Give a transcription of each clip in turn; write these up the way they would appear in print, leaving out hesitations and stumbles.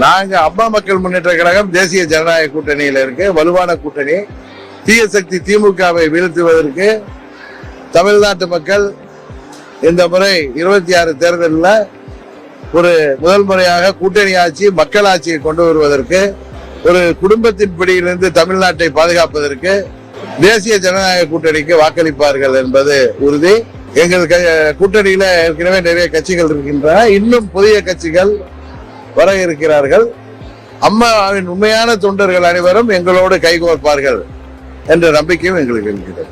நாங்க அம்மா மக்கள் முன்னேற்ற கழகம் தேசிய ஜனநாயக கூட்டணியில இருக்கு, வலுவான கூட்டணி. தீய சக்தி திமுகவை வீழ்த்துவதற்கு தமிழ்நாட்டு மக்கள் இந்த முறை 26 தேர்தலில் ஒரு முதல் முறையாக கூட்டணி ஆட்சி, மக்கள் ஆட்சியை கொண்டு வருவதற்கு, ஒரு குடும்பத்தின் பிடியிலிருந்து தமிழ்நாட்டை பாதுகாப்பதற்கு தேசிய ஜனநாயக கூட்டணிக்கு வாக்களிப்பார்கள் என்பது உறுதி. எங்கள் கூட்டணியில ஏற்கனவே நிறைய கட்சிகள் இருக்கின்றன, இன்னும் புதிய கட்சிகள் வர இருக்கிறார்கள். அம்மாவின் உண்மையான தொண்டர்கள் அனைவரும் எங்களோடு கைகோர்ப்பார்கள் என்ற நம்பிக்கையும் எங்களுக்கு இருக்கிறது.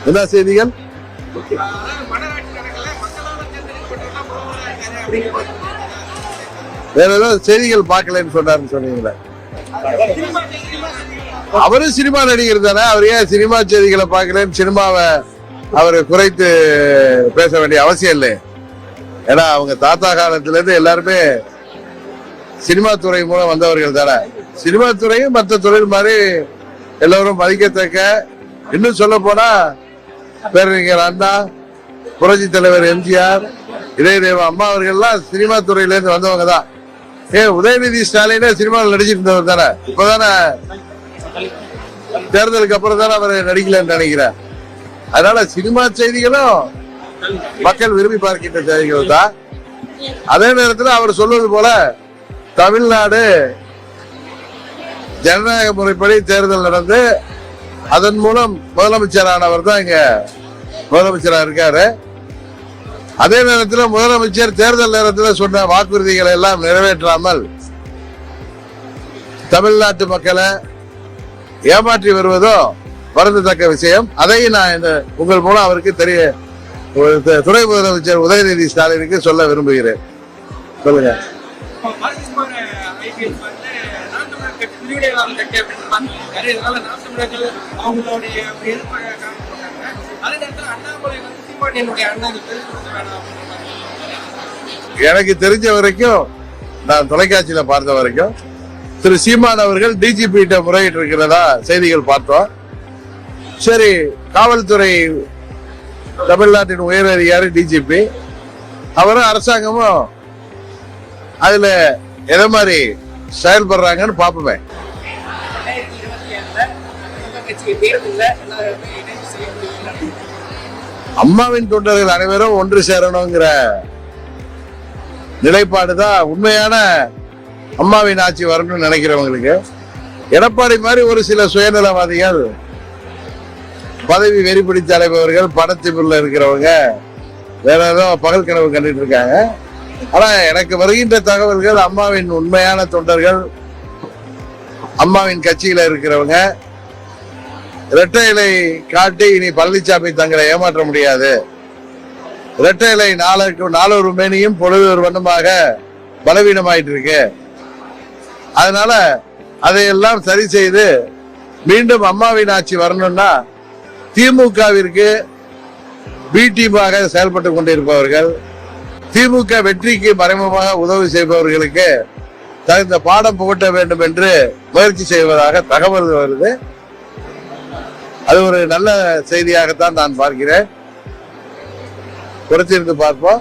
என்ன செய்திகள்? வேற ஏதாவது செய்திகள் பார்க்கலன்னு சொன்னாருன்னு சொன்னீங்களா? அவரு சினிமா நடிகர் தானே, அவர் ஏன் சினிமா செய்திகளை பார்க்கலன்னு சினிமாவை அவரு குறைத்து பேச வேண்டிய அவசியம் இல்லை. ஏன்னா அவங்க தாத்தா காலத்துல இருந்து எல்லாருமே சினிமா துறை மூலம் வந்தவர்கள் தானே. சினிமா துறையும் மற்ற தொழில் மாதிரி எல்லோரும் மதிக்கத்தக்க, இன்னும் சொல்ல போனா பேரறிஞர் அண்ணா, புரட்சி தலைவர் எம்ஜிஆர், இதயதேவ அம்மா அவர்கள்லாம் சினிமா துறையில இருந்து வந்தவங்க தான். உதயநிதி ஸ்டாலினே சினிமாவில் நடிச்சிட்டு இருந்தவர் தானே. இப்பதானே தேர்தலுக்கு அப்புறம் தானே அவர் நடிக்கலன்னு நினைக்கிறேன். அதனால சினிமா செய்திகளும் மக்கள் விரும்பி பார்க்கின்ற செய்திகள் தான். அதே நேரத்தில் அவர் சொல்வது போல தமிழ்நாடு ஜனநாயக முறைப்படி தேர்தல் நடந்து அதன் மூலம் முதலமைச்சரானவர் தான் இங்க முதலமைச்சராக இருக்காரு. அதே நேரத்தில் முதலமைச்சர் தேர்தல் நேரத்தில் சொன்ன வாக்குறுதிகளை எல்லாம் நிறைவேற்றாமல் தமிழ்நாட்டு மக்களை ஏமாற்றி வருவதோ வருந்தத்தக்க விஷயம். அதை நான் உங்கள் மூலம் அவருக்கு துணை முதலமைச்சர் உதயநிதி ஸ்டாலினுக்கு சொல்ல விரும்புகிறேன். சொல்லுங்க. எனக்கு தெரிஞ்ச வரைக்கும், நான் தொலைக்காட்சியில பார்த்த வரைக்கும், திரு சீமான் அவர்கள் டிஜிபி கிட்ட முறையிட்டு இருக்கிறதா செய்திகள் பார்த்தோம். சரி, காவல்துறை தமிழ்நாட்டின் உயர் அதிகாரி டிஜிபி, அவரும் அரசாங்கமும் அதுல எதை மாதிரி செயல்படுறாங்கன்னு பாப்போமே. அம்மாவின் தொண்டர்கள் அனைவரும் ஒன்று சேரணுங்கிற நிலைப்பாடுதான் உண்மையான அம்மாவின் ஆட்சி வரணும்னு நினைக்கிறவங்களுக்கு. எடப்பாடி மாதிரி ஒரு சில சுயநலவாதிகள், பதவி வெறி பிடித்த அலைபவர்கள், பணத்திமிரில் இருக்கிறவங்க வேற ஏதோ பகல் கனவு கண்டுட்டு இருக்காங்க. ஆனா எனக்கு வருகின்ற தகவல்கள் அம்மாவின் உண்மையான தொண்டர்கள், அம்மாவின் கட்சியில இருக்கிறவங்க இரட்டை இலை காட்டி இனி பழனிசாமி தங்களை ஏமாற்ற முடியாது, இரட்டை இலை நாளொரு மேனியும் பொழுது ஒரு வண்ணமாக பலவீனமாயிட்டு இருக்கு, அதனால அதையெல்லாம் சரி செய்து மீண்டும் அம்மாவின் ஆட்சி வரணும்னா திமுகவிற்கு பி டீமாக செயல்பட்டு கொண்டிருப்பவர்கள், திமுக வெற்றிக்கு மறைமுகமாக உதவி செய்பவர்களுக்கு தகுந்த பாடம் புகட்ட வேண்டும் என்று முயற்சி செய்வதாக தகவல் வருது. அது ஒரு நல்ல செய்தியாகத்தான் நான் பார்க்கிறேன். பொறுத்திருந்து பார்ப்போம்.